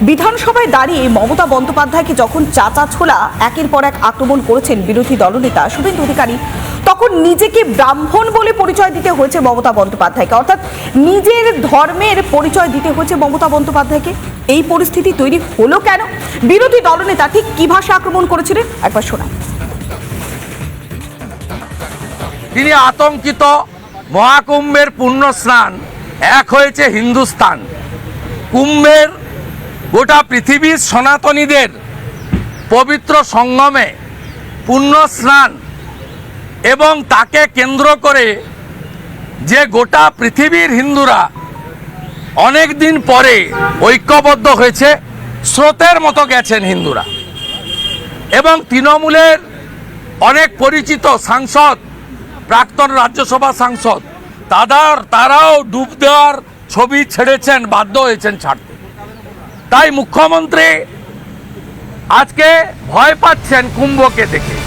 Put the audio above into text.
বিধানসভায় দাঁড়িয়ে মমতা বন্দ্যোপাধ্যায়কে যখন চাচা ছোলা একের পর এক আক্রমণ করেছেন বিরোধী দলনেতা শুভেন্দু অধিকারী, তখন নিজেকে ব্রাহ্মণ বলে পরিচয় দিতে হয়েছে মমতা বন্দ্যোপাধ্যায়কে, অর্থাৎ নিজের ধর্মের পরিচয় দিতে হয়েছে মমতা বন্দ্যোপাধ্যায়কে। এই পরিস্থিতি তৈরি হলো কেন? বিরোধী দলনেতা ঠিক কি ভাষা আক্রমণ করেছিলেন একবার শোনান। তিনি আতঙ্কিত। মহাকুম্ভের পুণ্য স্নান এক হয়েছে হিন্দুস্তান। কুম্ভের গোটা পৃথিবীর সনাতনীদের পবিত্র সঙ্গমে পুণ্য স্নান এবং তাকে কেন্দ্র করে যে গোটা পৃথিবীর হিন্দুরা অনেক দিন পরে ঐক্যবদ্ধ হয়েছে, স্রোতের মতো গেছেন হিন্দুরা। এবং তৃণমূলের অনেক পরিচিত সাংসদ, প্রাক্তন রাজ্যসভা সাংসদ, তারাও ডুব দেওয়ার ছবি ছেড়েছেন, বাধ্য হয়েছেন ছাড়তে। তাই মুখ্যমন্ত্রী আজকে ভয় পাচ্ছেন কুম্ভকে দেখে।